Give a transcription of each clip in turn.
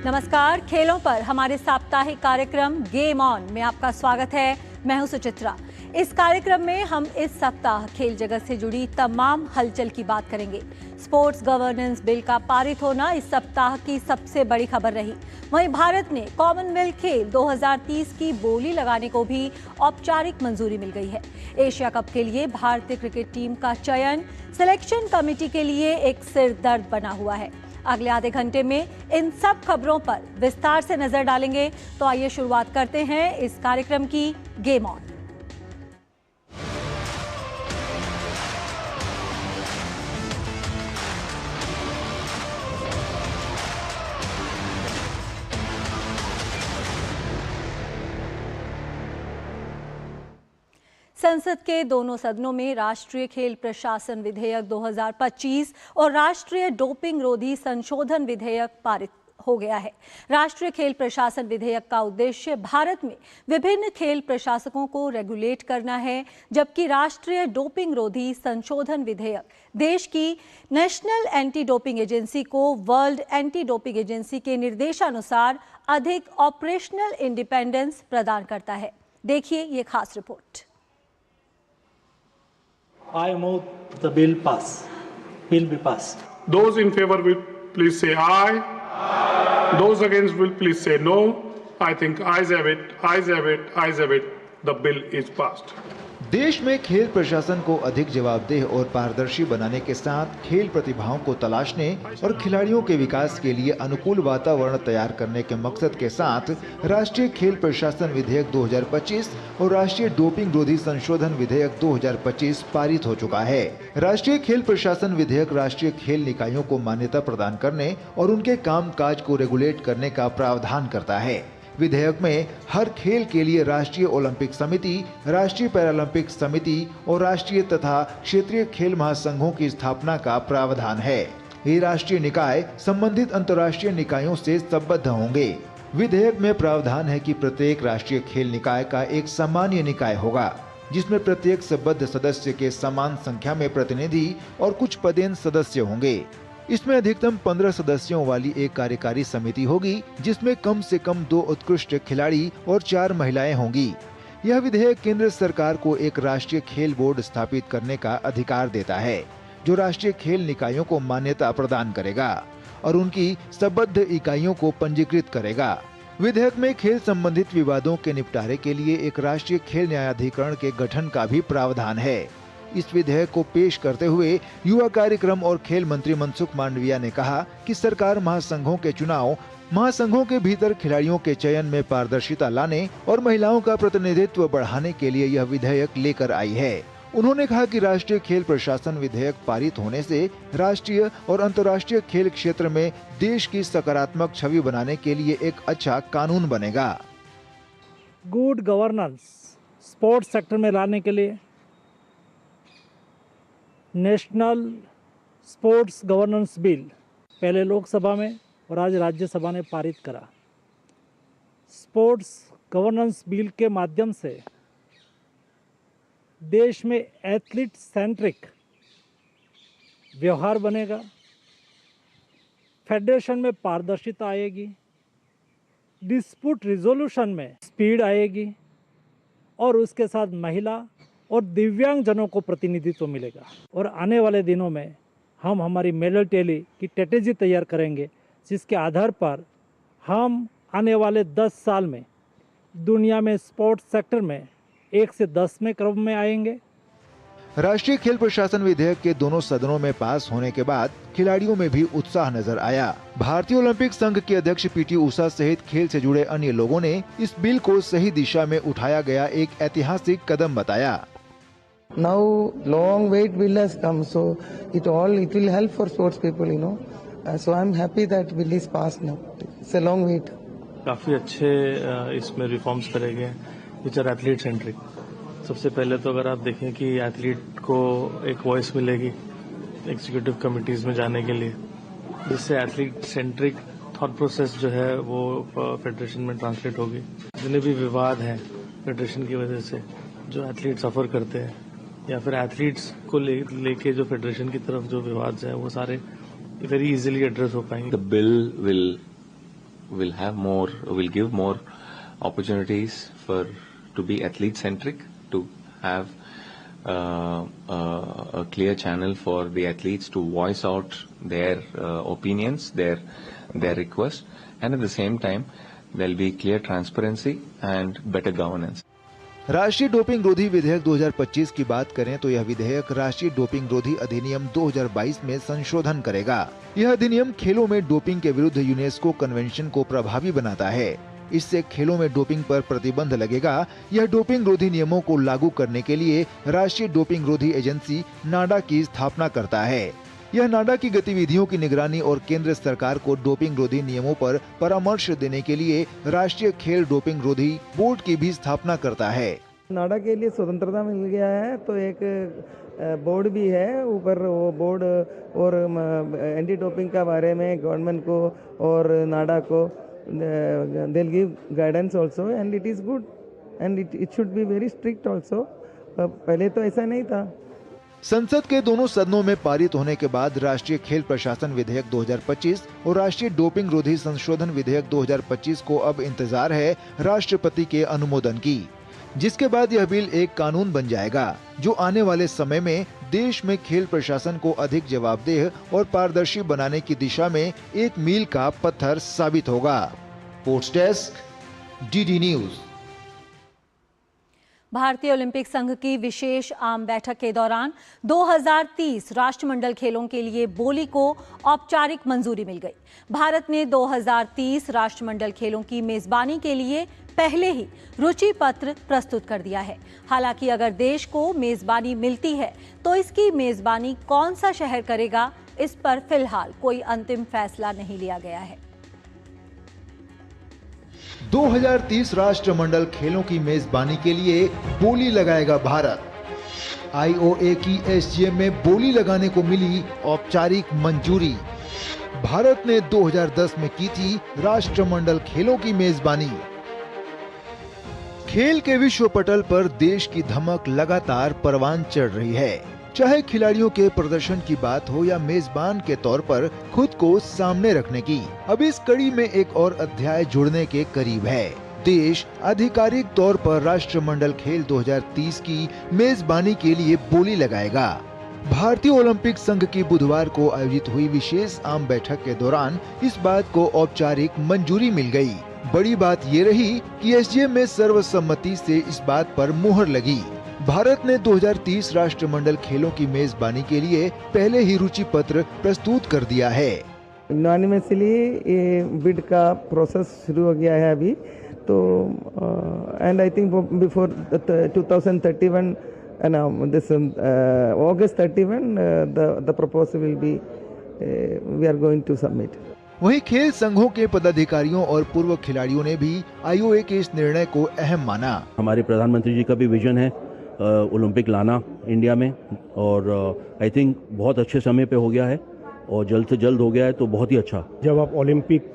नमस्कार, खेलों पर हमारे साप्ताहिक कार्यक्रम गेम ऑन में आपका स्वागत है। मैं हूं सुचित्रा। इस कार्यक्रम में हम इस सप्ताह खेल जगत से जुड़ी तमाम हलचल की बात करेंगे। स्पोर्ट्स गवर्नेंस बिल का पारित होना इस सप्ताह की सबसे बड़ी खबर रही। वहीं भारत ने कॉमनवेल्थ खेल 2030 की बोली लगाने को भी औपचारिक मंजूरी मिल गई है। एशिया कप के लिए भारतीय क्रिकेट टीम का चयन सिलेक्शन कमेटी के लिए एक सिरदर्द बना हुआ है। अगले आधे घंटे में इन सब खबरों पर विस्तार से नजर डालेंगे। तो आइए शुरुआत करते हैं इस कार्यक्रम की गेम ऑन। संसद के दोनों सदनों में राष्ट्रीय खेल प्रशासन विधेयक 2025 और राष्ट्रीय डोपिंग रोधी संशोधन विधेयक पारित हो गया है। राष्ट्रीय खेल प्रशासन विधेयक का उद्देश्य भारत में विभिन्न खेल प्रशासकों को रेगुलेट करना है, जबकि राष्ट्रीय डोपिंग रोधी संशोधन विधेयक देश की नेशनल एंटी डोपिंग एजेंसी को वर्ल्ड एंटी डोपिंग एजेंसी के निर्देशानुसार अधिक ऑपरेशनल इंडिपेंडेंस प्रदान करता है। देखिए ये खास report. I move the bill pass. Bill be passed. Those in favor will please say aye. Aye. Those against will please say no. I think ayes have it, ayes have it, ayes have it. The bill is passed. देश में खेल प्रशासन को अधिक जवाबदेह और पारदर्शी बनाने के साथ खेल प्रतिभाओं को तलाशने और खिलाड़ियों के विकास के लिए अनुकूल वातावरण तैयार करने के मकसद के साथ राष्ट्रीय खेल प्रशासन विधेयक 2025 और राष्ट्रीय डोपिंग रोधी संशोधन विधेयक 2025 पारित हो चुका है। राष्ट्रीय खेल प्रशासन विधेयक राष्ट्रीय खेल निकायों को मान्यता प्रदान करने और उनके कामकाज को रेगुलेट करने का प्रावधान करता है। विधेयक में हर खेल के लिए राष्ट्रीय ओलंपिक समिति, राष्ट्रीय पैरालंपिक समिति और राष्ट्रीय तथा क्षेत्रीय खेल महासंघों की स्थापना का प्रावधान है। ये राष्ट्रीय निकाय संबंधित अंतर्राष्ट्रीय निकायों से संबद्ध होंगे। विधेयक में प्रावधान है कि प्रत्येक राष्ट्रीय खेल निकाय का एक सामान्य निकाय होगा, जिसमें प्रत्येक संबद्ध सदस्य के समान संख्या में प्रतिनिधि और कुछ पदेन सदस्य होंगे। इसमें अधिकतम 15 सदस्यों वाली एक कार्यकारी समिति होगी, जिसमें कम से कम 2 उत्कृष्ट खिलाड़ी और 4 महिलाएं होंगी। यह विधेयक केंद्र सरकार को एक राष्ट्रीय खेल बोर्ड स्थापित करने का अधिकार देता है, जो राष्ट्रीय खेल निकायों को मान्यता प्रदान करेगा और उनकी संबद्ध इकाइयों को पंजीकृत करेगा। विधेयक में खेल संबंधित विवादों के निपटारे के लिए एक राष्ट्रीय खेल न्यायाधिकरण के गठन का भी प्रावधान है। इस विधेयक को पेश करते हुए युवा कार्यक्रम और खेल मंत्री मनसुख मांडविया ने कहा कि सरकार महासंघों के चुनाव, महासंघों के भीतर खिलाड़ियों के चयन में पारदर्शिता लाने और महिलाओं का प्रतिनिधित्व बढ़ाने के लिए यह विधेयक लेकर आई है। उन्होंने कहा कि राष्ट्रीय खेल प्रशासन विधेयक पारित होने से राष्ट्रीय और अंतर्राष्ट्रीय खेल क्षेत्र में देश की सकारात्मक छवि बनाने के लिए एक अच्छा कानून बनेगा। गुड गवर्नेंस स्पोर्ट्स सेक्टर में लाने के लिए नेशनल स्पोर्ट्स गवर्नेंस बिल पहले लोकसभा में और आज राज्यसभा ने पारित करा। स्पोर्ट्स गवर्नेंस बिल के माध्यम से देश में एथलीट सेंट्रिक व्यवहार बनेगा, फेडरेशन में पारदर्शिता आएगी, डिस्प्यूट रिजोल्यूशन में स्पीड आएगी और उसके साथ महिला और दिव्यांग जनों को प्रतिनिधित्व मिलेगा। और आने वाले दिनों में हम हमारी मेडल टैली की स्ट्रेटेजी तैयार करेंगे, जिसके आधार पर हम आने वाले 10 साल में दुनिया में स्पोर्ट्स सेक्टर में 1 से 10 में क्रम में आएंगे। राष्ट्रीय खेल प्रशासन विधेयक के दोनों सदनों में पास होने के बाद खिलाड़ियों में भी उत्साह नजर आया। भारतीय ओलंपिक संघ के अध्यक्ष पीटी उषा सहित खेल से जुड़े अन्य लोगों ने इस बिल को सही दिशा में उठाया गया एक ऐतिहासिक कदम बताया। Now long wait bill has come, so it will help for sports people, So I'm happy that bill is passed now. It's a long wait. काफी अच्छे इसमें रिफॉर्म्स करे गए विच आर एथलीट सेंट्रिक। सबसे पहले तो अगर आप देखें कि एथलीट को एक वॉइस मिलेगी एग्जीक्यूटिव कमिटीज में जाने के लिए, जिससे एथलीट सेंट्रिक थॉट प्रोसेस जो है वो फेडरेशन में ट्रांसलेट होगी। जितने भी विवाद हैं फेडरेशन की वजह से जो एथलीट सफर करते हैं या फिर एथलीट्स को लेके जो फेडरेशन की तरफ जो विवाद है वो सारे very easily address हो पाएंगे। The bill will will give more opportunities to be athlete centric, to have a clear channel for the athletes to voice out their opinions, their requests, and at the same time there will be clear transparency and better governance. राष्ट्रीय doping रोधी विधेयक 2025 की बात करें तो यह विधेयक राष्ट्रीय डोपिंग रोधी अधिनियम 2022 में संशोधन करेगा। यह अधिनियम खेलों में डोपिंग के विरुद्ध यूनेस्को कन्वेंशन को प्रभावी बनाता है। इससे खेलों में डोपिंग पर प्रतिबंध लगेगा। यह डोपिंग रोधी नियमों को लागू करने के लिए राष्ट्रीय डोपिंग रोधी एजेंसी नाडा की स्थापना करता है। यह नाडा की गतिविधियों की निगरानी और केंद्र सरकार को डोपिंग रोधी नियमों पर परामर्श देने के लिए राष्ट्रीय खेल डोपिंग रोधी बोर्ड की भी स्थापना करता है। नाडा के लिए स्वतंत्रता मिल गया है तो एक बोर्ड भी है, ऊपर वो बोर्ड और एंटी डोपिंग का बारे में गवर्नमेंट को और नाडा को they'll give guidance also and it is good and it should be very strict also. पहले तो ऐसा नहीं था। संसद के दोनों सदनों में पारित होने के बाद राष्ट्रीय खेल प्रशासन विधेयक 2025 और राष्ट्रीय डोपिंग रोधी संशोधन विधेयक 2025 को अब इंतजार है राष्ट्रपति के अनुमोदन की, जिसके बाद यह बिल एक कानून बन जाएगा जो आने वाले समय में देश में खेल प्रशासन को अधिक जवाबदेह और पारदर्शी बनाने की दिशा में एक मील का पत्थर साबित होगा। Sports desk, DD news. भारतीय ओलंपिक संघ की विशेष आम बैठक के दौरान 2030 राष्ट्रमंडल खेलों के लिए बोली को औपचारिक मंजूरी मिल गई। भारत ने 2030 राष्ट्रमंडल खेलों की मेजबानी के लिए पहले ही रुचि पत्र प्रस्तुत कर दिया है। हालांकि अगर देश को मेजबानी मिलती है तो इसकी मेजबानी कौन सा शहर करेगा, इस पर फिलहाल कोई अंतिम फैसला नहीं लिया गया है। 2030 राष्ट्रमंडल खेलों की मेजबानी के लिए बोली लगाएगा भारत। आईओए की एसजीएम में बोली लगाने को मिली औपचारिक मंजूरी। भारत ने 2010 में की थी राष्ट्रमंडल खेलों की मेजबानी। खेल के विश्व पटल पर देश की धमक लगातार परवान चढ़ रही है। चाहे खिलाड़ियों के प्रदर्शन की बात हो या मेजबान के तौर पर खुद को सामने रखने की, अब इस कड़ी में एक और अध्याय जुड़ने के करीब है। देश आधिकारिक तौर पर राष्ट्रमंडल खेल 2030 की मेजबानी के लिए बोली लगाएगा। भारतीय ओलंपिक संघ की बुधवार को आयोजित हुई विशेष आम बैठक के दौरान इस बात को औपचारिक मंजूरी मिल गई। बड़ी बात ये रही कि एसजीएम में सर्वसम्मति से इस बात पर मुहर लगी। भारत ने 2030 राष्ट्रमंडल खेलों की मेजबानी के लिए पहले ही रुचि पत्र प्रस्तुत कर दिया है। यूनानिमसली ये बिड का प्रोसेस शुरू हो गया है अभी तो and I think before 2031 this August 31 the proposal will be we are going to submit. वहीं खेल संघों के पदाधिकारियों और पूर्व खिलाड़ियों ने भी आईओए के इस निर्णय को अहम माना। हमारे प्रधानमंत्री जी का भी विजन है ओलंपिक लाना इंडिया में और आई थिंक बहुत अच्छे समय पे हो गया है और जल्द से जल्द हो गया है तो बहुत ही अच्छा। जब आप ओलंपिक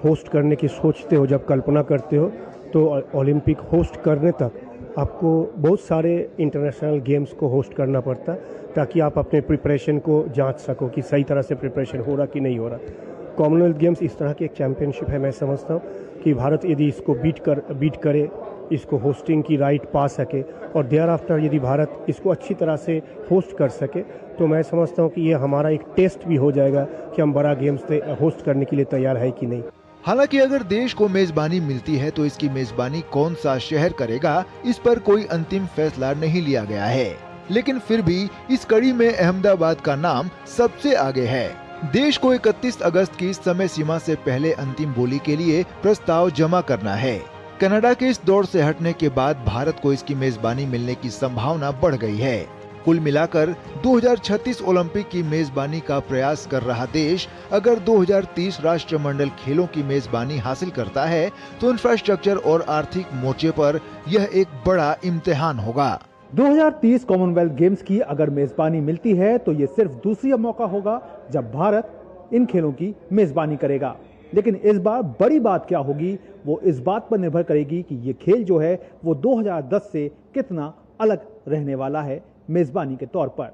होस्ट करने की सोचते हो, जब कल्पना करते हो तो ओलंपिक होस्ट करने तक आपको बहुत सारे इंटरनेशनल गेम्स को होस्ट करना पड़ता है ताकि आप अपने प्रिपरेशन को जांच सको कि सही तरह से प्रिपरेशन हो रहा कि नहीं हो रहा। कॉमनवेल्थ गेम्स इस तरह की एक चैंपियनशिप है। मैं समझता हूँ कि भारत यदि इसको बीट करे, इसको होस्टिंग की राइट पा सके और देयर आफ्टर यदि भारत इसको अच्छी तरह से होस्ट कर सके तो मैं समझता हूँ कि ये हमारा एक टेस्ट भी हो जाएगा कि हम बड़ा गेम्स होस्ट करने के लिए तैयार है कि नहीं। हालांकि अगर देश को मेजबानी मिलती है तो इसकी मेजबानी कौन सा शहर करेगा, इस पर कोई अंतिम फैसला नहीं लिया गया है। लेकिन फिर भी इस कड़ी में अहमदाबाद का नाम सबसे आगे है। देश को 31 अगस्त की समय सीमा से पहले अंतिम बोली के लिए प्रस्ताव जमा करना है। कनाडा के इस दौर से हटने के बाद भारत को इसकी मेजबानी मिलने की संभावना बढ़ गई है। कुल मिलाकर 2036 ओलंपिक की मेजबानी का प्रयास कर रहा देश अगर 2030 राष्ट्रमंडल खेलों की मेजबानी हासिल करता है तो इंफ्रास्ट्रक्चर और आर्थिक मोर्चे पर यह एक बड़ा इम्तिहान होगा। 2030 कॉमनवेल्थ गेम्स की अगर मेजबानी मिलती है तो ये सिर्फ दूसरी मौका होगा जब भारत इन खेलों की मेजबानी करेगा। लेकिन इस बार बड़ी बात क्या होगी वो इस बात पर निर्भर करेगी कि ये खेल जो है वो 2010 से कितना अलग रहने वाला है मेजबानी के तौर पर।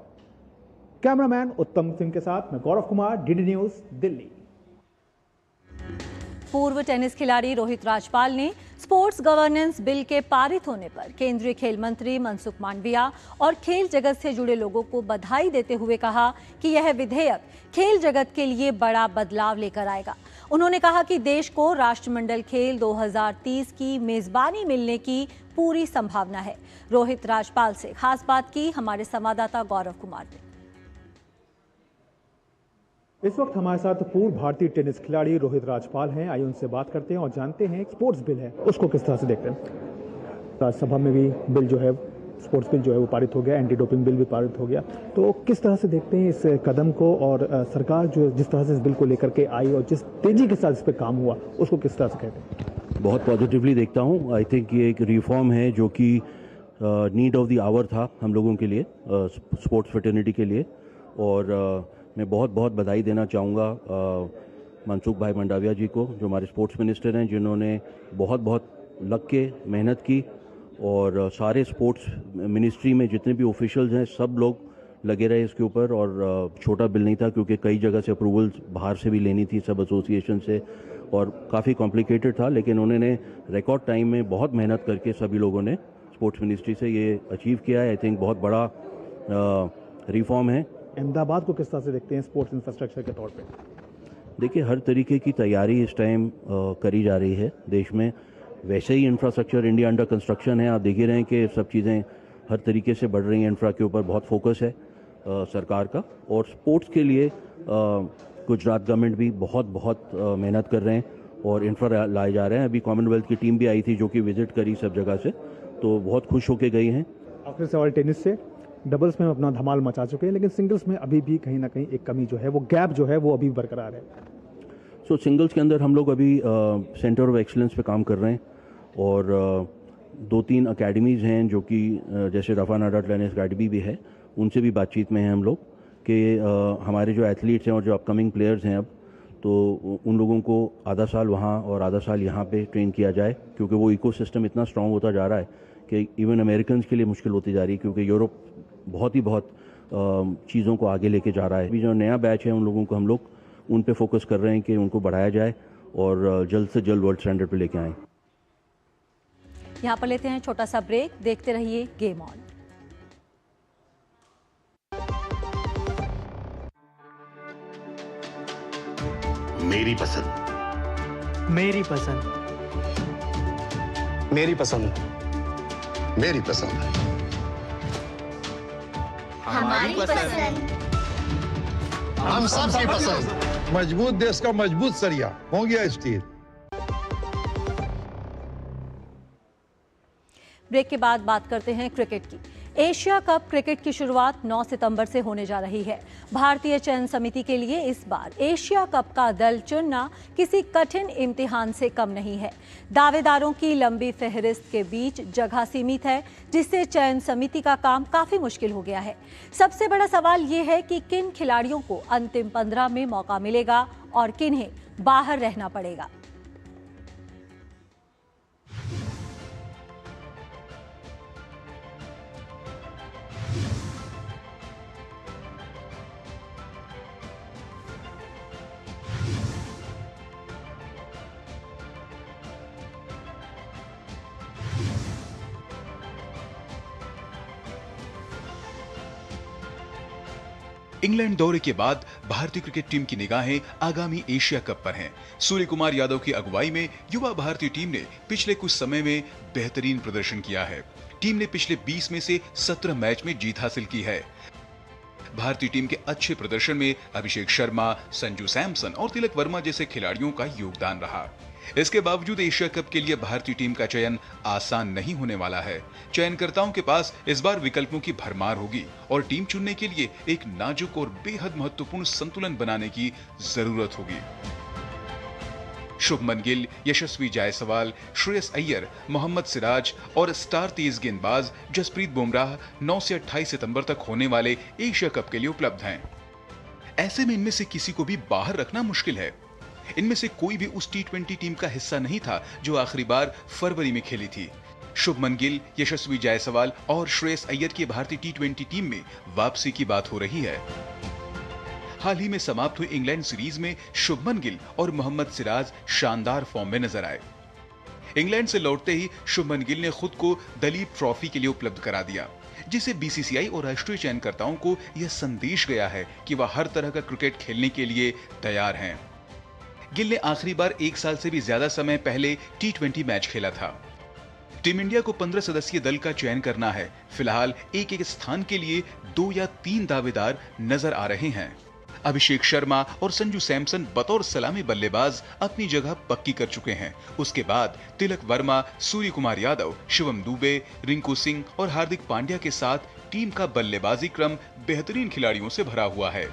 कैमरामैन उत्तम सिंह के साथ मैं गौरव कुमार, डीडी न्यूज, दिल्ली। पूर्व टेनिस खिलाड़ी रोहित राजपाल ने स्पोर्ट्स गवर्नेंस बिल के पारित होने पर केंद्रीय खेल मंत्री मनसुख मांडविया और खेल जगत से जुड़े लोगों को बधाई देते हुए कहा कि यह विधेयक खेल जगत के लिए बड़ा बदलाव लेकर आएगा। उन्होंने कहा कि देश को राष्ट्रमंडल खेल 2030 की मेजबानी मिलने की पूरी संभावना है। रोहित राजपाल से खास बात की हमारे संवाददाता गौरव कुमार ने। इस वक्त हमारे साथ पूर्व भारतीय टेनिस खिलाड़ी रोहित राजपाल हैं। आइए उनसे बात करते हैं और जानते हैं स्पोर्ट्स बिल है उसको किस तरह से देखते हैं। राज्यसभा में भी बिल जो है स्पोर्ट्स बिल जो है वो पारित हो गया, एंटी डोपिंग बिल भी पारित हो गया, तो किस तरह से देखते हैं इस कदम को और सरकार जो जिस तरह से इस बिल को लेकर के आई और जिस तेजी के साथ इस पर काम हुआ उसको किस तरह से कहते हैं? बहुत पॉजिटिवली देखता हूँ। आई थिंक ये एक रिफॉर्म है जो कि नीड ऑफ द आवर था हम लोगों के लिए, स्पोर्ट्स फ्रेटर्निटी के लिए। और मैं बहुत बहुत बधाई देना चाहूँगा मनसुख भाई मंडाविया जी को, जो हमारे स्पोर्ट्स मिनिस्टर हैं, जिन्होंने बहुत बहुत लग के मेहनत की। और सारे स्पोर्ट्स मिनिस्ट्री में जितने भी ऑफिशियल्स हैं सब लोग लगे रहे इसके ऊपर। और छोटा बिल नहीं था क्योंकि कई जगह से अप्रूवल्स बाहर से भी लेनी थी, सब एसोसिएशन से, और काफ़ी कॉम्प्लिकेटेड था। लेकिन उन्होंने रिकॉर्ड टाइम में बहुत मेहनत करके सभी लोगों ने स्पोर्ट्स मिनिस्ट्री से ये अचीव किया है। आई थिंक बहुत बड़ा रिफॉर्म है। अहमदाबाद को किस तरह से देखते हैं स्पोर्ट्स इंफ्रास्ट्रक्चर के तौर पे? देखिए, हर तरीके की तैयारी इस टाइम करी जा रही है देश में। वैसे ही इंफ्रास्ट्रक्चर इंडिया अंडर कंस्ट्रक्शन है। आप देख ही रहे हैं कि सब चीज़ें हर तरीके से बढ़ रही हैं। इंफ्रा के ऊपर बहुत फोकस है सरकार का। और स्पोर्ट्स के लिए गुजरात गवर्नमेंट भी बहुत मेहनत कर रहे हैं और इंफ्रा लाए जा रहे हैं। अभी कॉमनवेल्थ की टीम भी आई थी जो कि विजिट करी सब जगह से, तो बहुत खुश होके गई हैं। आखिर सवाल टेनिस से, डबल्स में अपना धमाल मचा चुके हैं लेकिन सिंगल्स में अभी भी कहीं ना कहीं एक कमी जो है, वो गैप जो है वो अभी बरकरार है। सो सिंगल्स के अंदर हम लोग अभी सेंटर ऑफ एक्सीलेंस पे काम कर रहे हैं और 2-3 अकेडमीज़ हैं जो कि जैसे रफा नाडा टेनिस अकेडमी भी है, उनसे भी बातचीत में हैं हम लोग कि हमारे जो एथलीट्स हैं और जो अपकमिंग प्लेयर्स हैं अब, तो उन लोगों को आधा साल वहाँ और आधा साल यहाँ पे ट्रेन किया जाए, क्योंकि वो इकोसिस्टम इतना स्ट्रांग होता जा रहा है कि इवन अमेरिकन के लिए मुश्किल होती जा रही है, क्योंकि यूरोप बहुत चीज़ों को आगे लेके जा रहा है। अभी जो नया बैच है उन लोगों को हम लोग उन पे फोकस कर रहे हैं कि उनको बढ़ाया जाए और जल्द से जल्द वर्ल्ड स्टैंडर्ड पे लेके आएँ। यहाँ पर लेते हैं छोटा सा ब्रेक, देखते रहिए गेम ऑन। मेरी पसंद, मेरी पसंद, मेरी पसंद, मेरी पसंद, हमारी पसंद, हम सबकी पसंद। मजबूत देश का मजबूत सरिया हो गया स्टील। ब्रेक के बाद बात करते हैं क्रिकेट की। एशिया कप क्रिकेट की शुरुआत 9 सितंबर से होने जा रही है। भारतीय चयन समिति के लिए इस बार एशिया कप का दल चुनना किसी कठिन इम्तिहान से कम नहीं है। दावेदारों की लंबी फहरिस्त के बीच जगह सीमित है, जिससे चयन समिति का काम काफी मुश्किल हो गया है। सबसे बड़ा सवाल ये है कि किन खिलाड़ियों को अंतिम 15 में मौका मिलेगा और किन्हें बाहर रहना पड़ेगा। इंग्लैंड दौरे के बाद भारतीय क्रिकेट टीम की निगाहें आगामी एशिया कप पर हैं। सूर्य कुमार यादव की अगुवाई में युवा भारतीय टीम ने पिछले कुछ समय में बेहतरीन प्रदर्शन किया है। टीम ने पिछले 20 में से 17 मैच में जीत हासिल की है। भारतीय टीम के अच्छे प्रदर्शन में अभिषेक शर्मा, संजू सैमसन और तिलक वर्मा जैसे खिलाड़ियों का योगदान रहा। इसके बावजूद एशिया कप के लिए भारतीय टीम का चयन आसान नहीं होने वाला है। चयनकर्ताओं के पास इस बार विकल्पों की भरमार होगी और टीम चुनने के लिए एक नाजुक और बेहद महत्वपूर्ण संतुलन बनाने की जरूरत होगी। शुभमन गिल, यशस्वी जायसवाल, श्रेयस अय्यर, मोहम्मद सिराज और स्टार तेज गेंदबाज जसप्रीत बुमराह 9 से 28 सितंबर तक होने वाले एशिया कप के लिए उपलब्ध हैं। ऐसे में इनमें से किसी को भी बाहर रखना मुश्किल है। इनमें से कोई भी उस T20 टीम का हिस्सा नहीं था जो आखिरी बार फरवरी में खेली थी। शुभमन गिल, यशस्वी जायसवाल और श्रेयस अय्यर की भारतीय T20 टीम में वापसी की बात हो रही है। हाल ही में समाप्त हुई इंग्लैंड सीरीज में शुभमन गिल और मोहम्मद सिराज शानदार फॉर्म में नजर आए। इंग्लैंड से लौटते ही शुभमन गिल ने खुद को दलीप ट्रॉफी के लिए उपलब्ध करा दिया, जिसे बीसीसीआई और राष्ट्रीय चयनकर्ताओं को यह संदेश गया है कि वह हर तरह का क्रिकेट खेलने के लिए तैयार हैं। गिल ने आखिरी बार 1 साल से भी ज्यादा समय पहले T20 मैच खेला था। टीम इंडिया को 15 सदस्यीय दल का चयन करना है। फिलहाल एक स्थान के लिए 2 या 3 दावेदार नजर आ रहे हैं। अभिषेक शर्मा और संजू सैमसन बतौर सलामी बल्लेबाज अपनी जगह पक्की कर चुके हैं। उसके बाद तिलक वर्मा, सूर्य कुमार यादव, शिवम दुबे, रिंकू सिंह और हार्दिक पांड्या के साथ टीम का बल्लेबाजी क्रम बेहतरीन खिलाड़ियों से भरा हुआ है।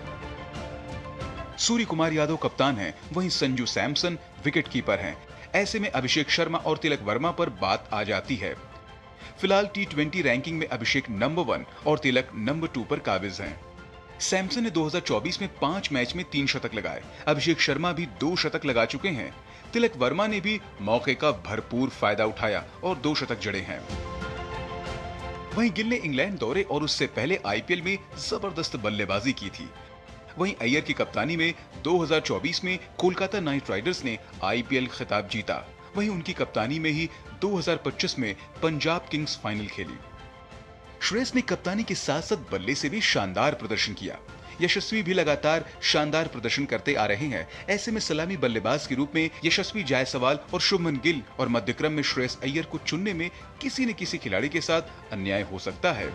सूर्य कुमार यादव कप्तान हैं, वहीं संजू सैमसन विकेटकीपर हैं। ऐसे में अभिषेक शर्मा और तिलक वर्मा पर बात आ जाती है। फिलहाल T20 रैंकिंग में अभिषेक नंबर 1 और तिलक नंबर 2 पर काबिज हैं। सैमसन ने 2024 में 5 मैच में 3 शतक लगाए। अभिषेक शर्मा भी 2 शतक लगा चुके हैं। तिलक वर्मा ने भी मौके का भरपूर फायदा उठाया और 2 शतक जड़े हैं। वहीं गिल ने इंग्लैंड दौरे और उससे पहले IPL में जबरदस्त बल्लेबाजी की थी। वहीं अय्यर की कप्तानी में 2024 में कोलकाता नाइट राइडर्स ने IPL खिताब जीता। वहीं उनकी कप्तानी में ही 2025 में पंजाब किंग्स फाइनल खेली। श्रेयस ने कप्तानी के साथ साथ बल्ले से भी शानदार प्रदर्शन किया। यशस्वी भी लगातार शानदार प्रदर्शन करते आ रहे हैं। ऐसे में सलामी बल्लेबाज के रूप में यशस्वी जायसवाल और शुभमन गिल और मध्यक्रम में श्रेयस अय्यर को चुनने में किसी न किसी खिलाड़ी के साथ अन्याय हो सकता है।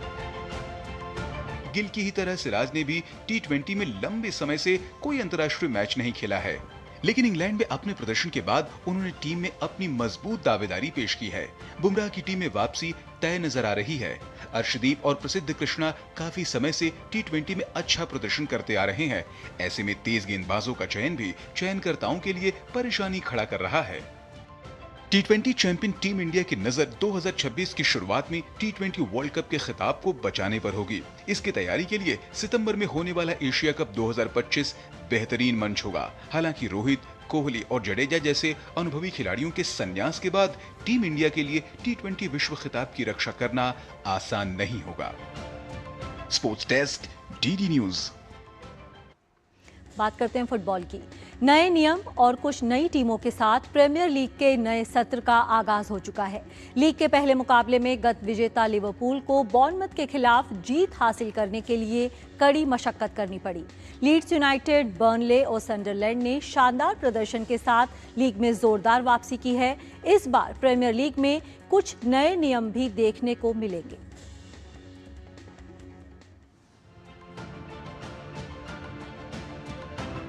गिल की ही तरह सिराज ने भी T20 में लंबे समय से कोई अंतर्राष्ट्रीय मैच नहीं खेला है, लेकिन इंग्लैंड में अपने प्रदर्शन के बाद उन्होंने टीम में अपनी मजबूत दावेदारी पेश की है। बुमराह की टीम में वापसी तय नजर आ रही है। अर्शदीप और प्रसिद्ध कृष्णा काफी समय से T20 में अच्छा प्रदर्शन करते आ रहे हैं। ऐसे में तेज गेंदबाजों का चयन भी चयनकर्ताओं के लिए परेशानी खड़ा कर रहा है। T20 चैंपियन टीम इंडिया की नजर 2026 की शुरुआत में T20 वर्ल्ड कप के खिताब को बचाने पर होगी। इसकी तैयारी के लिए सितंबर में होने वाला एशिया कप 2025 बेहतरीन मंच होगा। हालांकि रोहित, कोहली और जडेजा जैसे अनुभवी खिलाड़ियों के संन्यास के बाद टीम इंडिया के लिए T20 विश्व खिताब की रक्षा करना आसान नहीं होगा। Sports desk, DD news. बात करते हैं फुटबॉल की। नए नियम और कुछ नई टीमों के साथ प्रीमियर लीग के नए सत्र का आगाज हो चुका है। लीग के पहले मुकाबले में गत विजेता लिवरपूल को बॉर्नमथ के खिलाफ जीत हासिल करने के लिए कड़ी मशक्कत करनी पड़ी। लीड्स यूनाइटेड, बर्नले और सनडरलैंड ने शानदार प्रदर्शन के साथ लीग में जोरदार वापसी की है। इस बार प्रीमियर लीग में कुछ नए नियम भी देखने को मिलेंगे।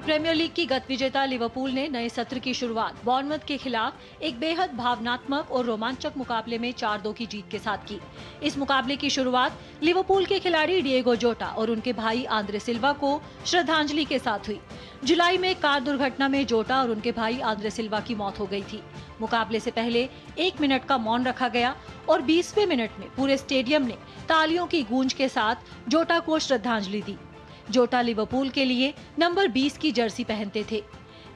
प्रीमियर लीग की गत विजेता लिवरपूल ने नए सत्र की शुरुआत बॉर्नमथ के खिलाफ एक बेहद भावनात्मक और रोमांचक मुकाबले में 4-2 की जीत के साथ की। इस मुकाबले की शुरुआत लिवरपूल के खिलाड़ी डिएगो जोटा और उनके भाई आंद्रे सिल्वा को श्रद्धांजलि के साथ हुई। जुलाई में कार दुर्घटना में जोटा और उनके भाई आंद्रे सिल्वा की मौत हो गई थी। मुकाबले से पहले 1 मिनट का मौन रखा गया और 20वें मिनट में पूरे स्टेडियम ने तालियों की गूंज के साथ जोटा को श्रद्धांजलि दी। जोटा लिवरपूल के लिए नंबर 20 की जर्सी पहनते थे।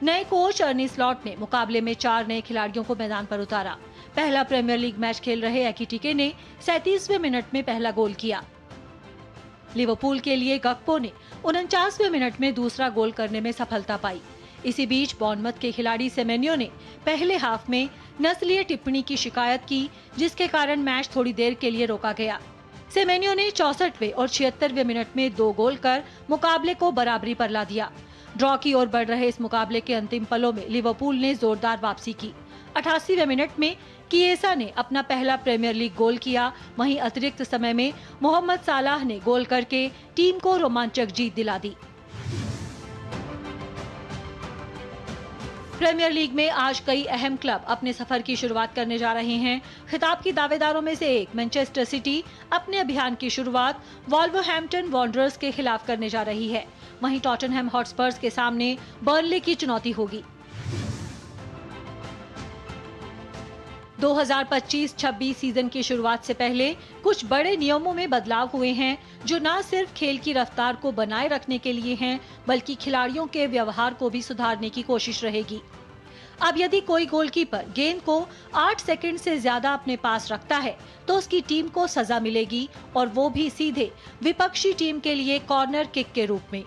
नए कोच अर्नी स्लॉट ने मुकाबले में 4 नए खिलाड़ियों को मैदान पर उतारा। पहला प्रीमियर लीग मैच खेल रहे एकिटिके ने 37वें मिनट में पहला गोल किया। लिवरपूल के लिए गक्पो ने 49वें मिनट में दूसरा गोल करने में सफलता पाई। इसी बीच बॉर्नमथ के खिलाड़ी सेमेन्यो ने पहले हाफ में नस्लीय टिप्पणी की शिकायत की, जिसके कारण मैच थोड़ी देर के लिए रोका गया। सेमेन्यो ने 64वें और 76वें मिनट में 2 गोल कर मुकाबले को बराबरी पर ला दिया। ड्रॉ की ओर बढ़ रहे इस मुकाबले के अंतिम पलों में लिवरपूल ने जोरदार वापसी की। 88वें मिनट में किएसा ने अपना पहला प्रीमियर लीग गोल किया। वहीं अतिरिक्त समय में मोहम्मद सालाह ने गोल करके टीम को रोमांचक जीत दिला दी। प्रीमियर लीग में आज कई अहम क्लब अपने सफर की शुरुआत करने जा रहे हैं। खिताब की दावेदारों में से एक मैनचेस्टर सिटी अपने अभियान की शुरुआत वॉल्वरहैम्पटन वॉन्डरर्स के खिलाफ करने जा रही है। वहीं टॉटनहैम हॉटस्पर्स के सामने बर्नले की चुनौती होगी। 2025-26 सीजन की शुरुआत से पहले कुछ बड़े नियमों में बदलाव हुए हैं, जो न सिर्फ खेल की रफ्तार को बनाए रखने के लिए हैं, बल्कि खिलाड़ियों के व्यवहार को भी सुधारने की कोशिश रहेगी। अब यदि कोई गोलकीपर गेंद को 8 सेकंड से ज्यादा अपने पास रखता है तो उसकी टीम को सजा मिलेगी, और वो भी सीधे विपक्षी टीम के लिए कॉर्नर किक के रूप में।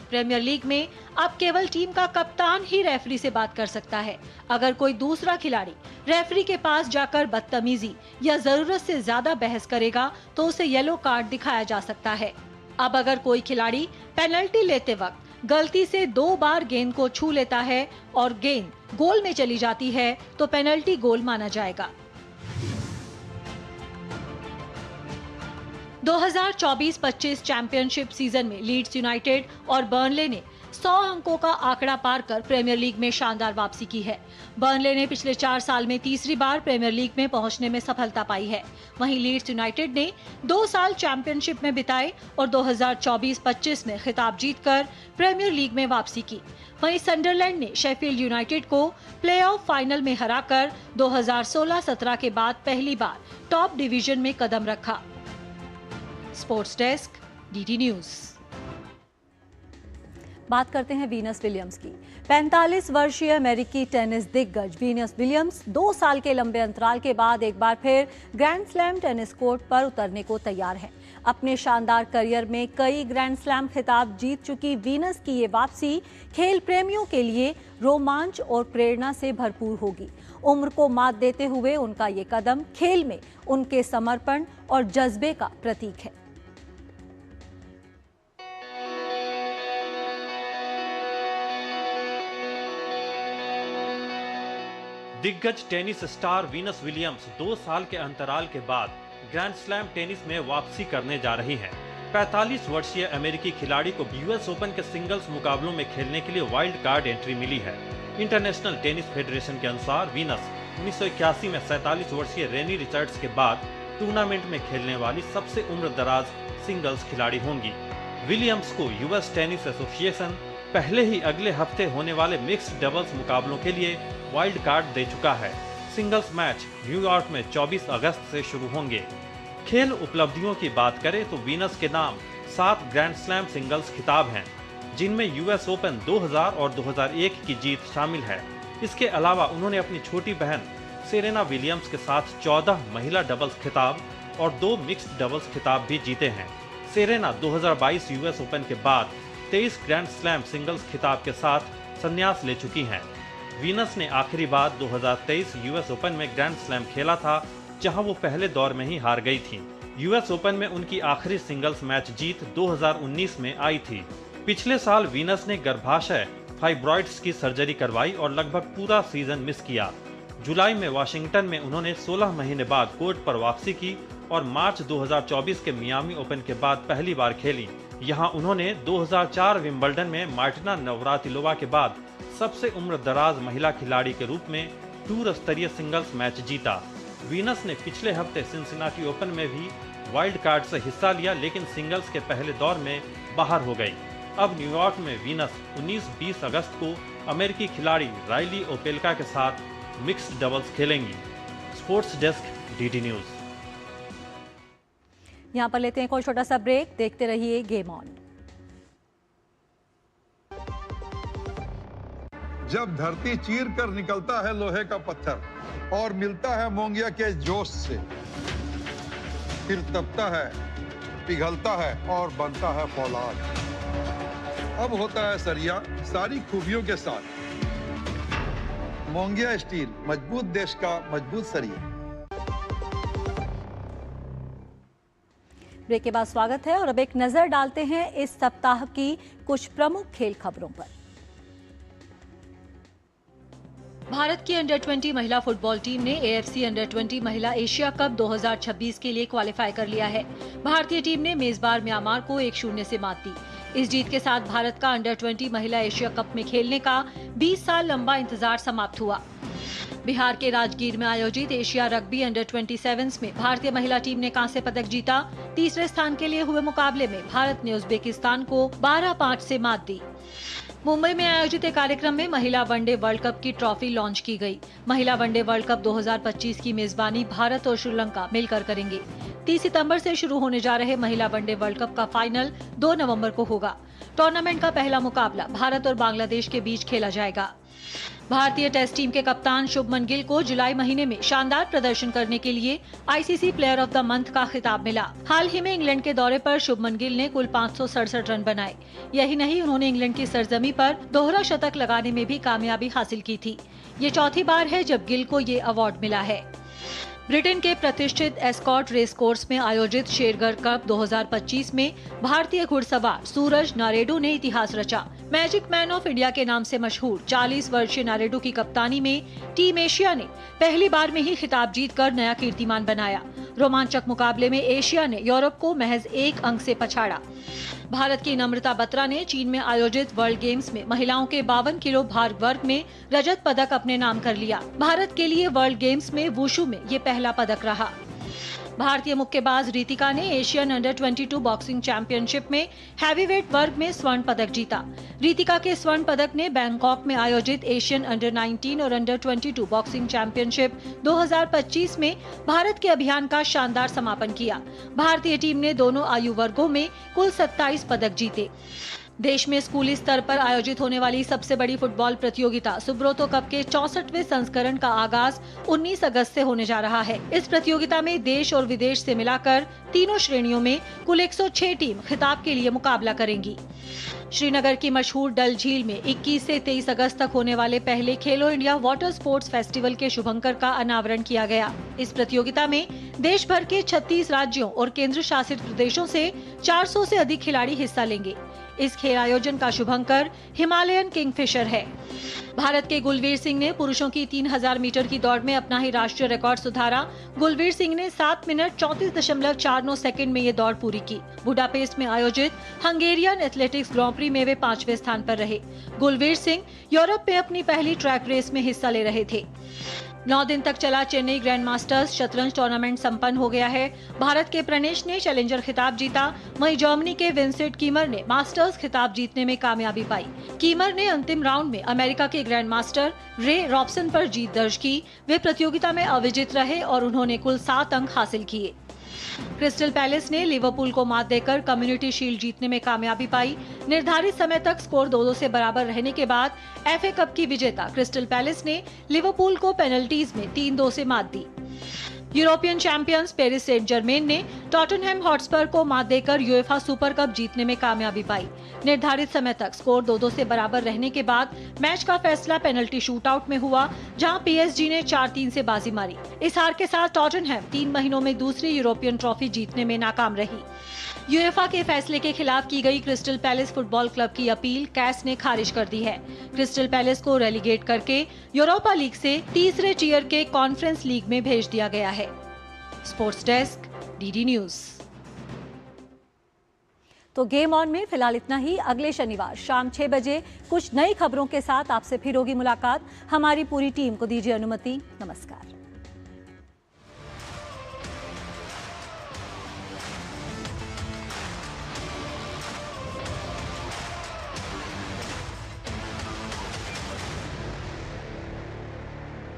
प्रीमियर लीग में अब केवल टीम का कप्तान ही रेफरी से बात कर सकता है। अगर कोई दूसरा खिलाड़ी रेफरी के पास जाकर बदतमीजी या जरूरत से ज्यादा बहस करेगा तो उसे येलो कार्ड दिखाया जा सकता है। अब अगर कोई खिलाड़ी पेनल्टी लेते वक्त गलती से 2 बार गेंद को छू लेता है और गेंद गोल में चली जाती है तो पेनल्टी गोल माना जाएगा। 2024-25 चैंपियनशिप सीजन में लीड्स यूनाइटेड और बर्नले ने 100 अंकों का आंकड़ा पार कर प्रीमियर लीग में शानदार वापसी की है। बर्नले ने पिछले 4 साल में तीसरी बार प्रीमियर लीग में पहुंचने में सफलता पाई है। वहीं लीड्स यूनाइटेड ने 2 साल चैंपियनशिप में बिताए और 2024-25 में खिताब जीतकर प्रीमियर लीग में वापसी की। वहीं सनडरलैंड ने शेफील्ड यूनाइटेड को प्लेऑफ फाइनल में हराकर 2016-17 के बाद पहली बार टॉप डिवीजन में कदम रखा। Sports desk, DD news. बात करते हैं वीनस विलियम्स की। 45 वर्षीय अमेरिकी टेनिस दिग्गज वीनस विलियम्स 2 साल के लंबे अंतराल के बाद एक बार फिर ग्रैंड स्लैम टेनिस कोर्ट पर उतरने को तैयार हैं। अपने शानदार करियर में कई ग्रैंड स्लैम खिताब जीत चुकी वीनस की ये वापसी खेल प्रेमियों के लिए रोमांच और प्रेरणा से भरपूर होगी। उम्र को मात देते हुए उनका ये कदम खेल में उनके समर्पण और जज्बे का प्रतीक है। दिग्गज टेनिस स्टार वीनस विलियम्स 2 साल के अंतराल के बाद ग्रैंड स्लैम टेनिस में वापसी करने जा रही हैं। 45 वर्षीय अमेरिकी खिलाड़ी को यूएस ओपन के सिंगल्स मुकाबलों में खेलने के लिए वाइल्ड कार्ड एंट्री मिली है। इंटरनेशनल टेनिस फेडरेशन के अनुसार वीनस 1981 में 47 वर्षीय रेनी रिचर्ड्स के बाद टूर्नामेंट में खेलने वाली सबसे उम्रदराज सिंगल्स खिलाड़ी होंगी। विलियम्स को यूएस टेनिस एसोसिएशन पहले ही अगले हफ्ते होने वाले मिक्स्ड डबल्स मुकाबलों के लिए वाइल्ड कार्ड दे चुका है। सिंगल्स मैच न्यूयॉर्क में 24 अगस्त से शुरू होंगे। खेल उपलब्धियों की बात करें तो वीनस के नाम 7 ग्रैंड स्लैम सिंगल्स खिताब हैं, जिनमें यूएस ओपन 2000 और 2001 की जीत शामिल है। इसके अलावा उन्होंने अपनी छोटी बहन सेरेना विलियम्स के साथ 14 महिला डबल्स खिताब और 2 मिक्स्ड डबल्स खिताब भी जीते हैं। सेरेना 2022 यूएस ओपन के बाद 23 ग्रैंड स्लैम सिंगल्स खिताब के साथ संन्यास ले चुकी हैं। वीनस ने आखिरी बार 2023 यूएस ओपन में ग्रैंड स्लैम खेला था, जहां वो पहले दौर में ही हार गई थी। यूएस ओपन में उनकी आखिरी सिंगल्स मैच जीत 2019 में आई थी। पिछले साल वीनस ने गर्भाशय फाइब्रॉइड्स की सर्जरी करवाई और लगभग पूरा सीजन मिस किया। जुलाई में वाशिंगटन में उन्होंने 16 महीने बाद कोर्ट पर वापसी की और मार्च 2024 के मियामी ओपन के बाद पहली बार खेली। यहां उन्होंने 2004 विंबलडन में मार्टिना नवरातिलोवा के बाद सबसे उम्रदराज महिला खिलाड़ी के रूप में टूर स्तरीय सिंगल्स मैच जीता। वीनस ने पिछले हफ्ते सिंसिनाटी ओपन में भी वाइल्ड कार्ड से हिस्सा लिया, लेकिन सिंगल्स के पहले दौर में बाहर हो गई। अब न्यूयॉर्क में वीनस 19-20 अगस्त को अमेरिकी खिलाड़ी राइली ओपेल्का के साथ मिक्स्ड डबल्स खेलेंगी। Sports desk, DD news. यहाँ पर लेते हैं कोई छोटा सा ब्रेक, देखते रहिए गेम ऑन। जब धरती चीर कर निकलता है लोहे का पत्थर और मिलता है मोंगिया के जोश से, फिर तपता है, पिघलता है और बनता है फौलाद। अब होता है सरिया सारी खूबियों के साथ। मोंगिया स्टील, मजबूत देश का मजबूत सरिया। ब्रेक के बाद स्वागत है और अब एक नजर डालते हैं इस सप्ताह की कुछ प्रमुख खेल खबरों पर। भारत की अंडर 20 महिला फुटबॉल टीम ने AFC अंडर 20 महिला एशिया कप 2026 के लिए क्वालिफाई कर लिया है। भारतीय टीम ने मेजबान म्यांमार को 1-0 से मात दी। इस जीत के साथ भारत का अंडर 20 महिला एशिया कप में खेलने का 20 साल लंबा इंतजार समाप्त हुआ। बिहार के राजगीर में आयोजित एशिया रग्बी अंडर 27 में भारतीय महिला टीम ने कांस्य पदक जीता। तीसरे स्थान के लिए हुए मुकाबले में भारत ने उज्बेकिस्तान को 12-5 से मात दी। मुंबई में आयोजित एक कार्यक्रम में महिला वनडे वर्ल्ड कप की ट्रॉफी लॉन्च की गई। महिला वनडे वर्ल्ड कप 2025 की मेजबानी भारत और श्रीलंका मिलकर करेंगे। 30 सितंबर से शुरू होने जा रहे महिला वनडे वर्ल्ड कप का फाइनल 2 नवंबर को होगा। टूर्नामेंट का पहला मुकाबला भारत और बांग्लादेश के बीच खेला जाएगा। भारतीय टेस्ट टीम के कप्तान शुभमन गिल को जुलाई महीने में शानदार प्रदर्शन करने के लिए ICC player of the month का खिताब मिला। हाल ही में इंग्लैंड के दौरे पर शुभमन गिल ने कुल 567 रन बनाए। यही नहीं, उन्होंने इंग्लैंड की सरजमी पर दोहरा शतक लगाने में भी कामयाबी हासिल की थी। ये चौथी बार है जब गिल को ये अवार्ड मिला है। ब्रिटेन के प्रतिष्ठित एस्कॉट रेस कोर्स में आयोजित शेरगर कप 2025 में भारतीय घुड़सवार सूरज नारेडू ने इतिहास रचा। मैजिक मैन ऑफ इंडिया के नाम से मशहूर 40 वर्षीय नारेडू की कप्तानी में टीम एशिया ने पहली बार में ही खिताब जीतकर नया कीर्तिमान बनाया। रोमांचक मुकाबले में एशिया ने यूरोप को महज 1 अंक से पछाड़ा। भारत की नम्रता बत्रा ने चीन में आयोजित वर्ल्ड गेम्स में महिलाओं के 52 किलो भार वर्ग में रजत पदक अपने नाम कर लिया। भारत के लिए वर्ल्ड गेम्स में वुशु में ये पहला पदक रहा। भारतीय मुक्केबाज रितिका ने एशियन अंडर 22 बॉक्सिंग चैंपियनशिप में हैवीवेट वर्ग में स्वर्ण पदक जीता। रितिका के स्वर्ण पदक ने बैंकॉक में आयोजित एशियन अंडर 19 और अंडर 22 बॉक्सिंग चैंपियनशिप 2025 में भारत के अभियान का शानदार समापन किया। भारतीय टीम ने दोनों आयु वर्गों में कुल 27 पदक जीते। देश में स्कूली स्तर पर आयोजित होने वाली सबसे बड़ी फुटबॉल प्रतियोगिता सुब्रोतो कप के 64वें संस्करण का आगाज 19 अगस्त से होने जा रहा है। इस प्रतियोगिता में देश और विदेश से मिलाकर तीनों श्रेणियों में कुल 106 टीम खिताब के लिए मुकाबला करेंगी। श्रीनगर की मशहूर डल झील में 21 से 23 अगस्त तक होने वाले पहले खेलो इंडिया वाटर स्पोर्ट्स फेस्टिवल के शुभंकर का अनावरण किया गया। इस प्रतियोगिता में देश भर के 36 राज्यों और केंद्र शासित प्रदेशों से 400 से अधिक खिलाड़ी हिस्सा लेंगे। इस खेल आयोजन का शुभंकर हिमालयन किंगफिशर है। भारत के गुलवीर सिंह ने पुरुषों की 3000 मीटर की दौड़ में अपना ही राष्ट्रीय रिकॉर्ड सुधारा। गुलवीर सिंह ने 7 मिनट 34.49 सेकंड में ये दौड़ पूरी की। बुडापेस्ट में आयोजित हंगेरियन एथलेटिक्स ग्रां प्री में वे 5वें स्थान पर रहे। गुलवीर सिंह यूरोप में अपनी पहली ट्रैक रेस में हिस्सा ले रहे थे। 9 दिन तक चला चेन्नई ग्रैंड मास्टर्स शतरंज टूर्नामेंट संपन्न हो गया है। भारत के प्रणेश ने चैलेंजर खिताब जीता, वहीं जर्मनी के विंसेंट कीमर ने मास्टर्स खिताब जीतने में कामयाबी पाई। कीमर ने अंतिम राउंड में अमेरिका के ग्रैंड मास्टर रे रॉबसन पर जीत दर्ज की। वे प्रतियोगिता में अविजित रहे और उन्होंने कुल 7 अंक हासिल किए। क्रिस्टल पैलेस ने लिवरपूल को मात देकर कम्युनिटी शील्ड जीतने में कामयाबी पाई। निर्धारित समय तक स्कोर 2-2 से बराबर रहने के बाद एफए कप की विजेता क्रिस्टल पैलेस ने लिवरपूल को पेनल्टीज में 3-2 से मात दी। European champions Paris Saint Germain ने टॉटनहैम हॉटस्पर को मात देकर यूएफा सुपर कप जीतने में कामयाबी पाई। निर्धारित समय तक स्कोर 2-2 से बराबर रहने के बाद मैच का फैसला पेनल्टी शूटआउट में हुआ, जहां पीएसजी ने 4-3 से बाजी मारी। इस हार के साथ टॉटनहैम 3 महीनों में दूसरी यूरोपियन ट्रॉफी जीतने में नाकाम रही। यूएफा के फैसले के खिलाफ की गई क्रिस्टल पैलेस फुटबॉल क्लब की अपील कैस ने खारिज कर दी है। क्रिस्टल पैलेस को रेलीगेट करके यूरोपा लीग से तीसरे टियर के कॉन्फ्रेंस लीग में भेज दिया गया है। Sports desk, DD news. तो गेम ऑन में फिलहाल इतना ही। अगले शनिवार शाम 6 बजे कुछ नई खबरों के साथ आपसे फिर होगी मुलाकात। हमारी पूरी टीम को दीजिए अनुमति। नमस्कार।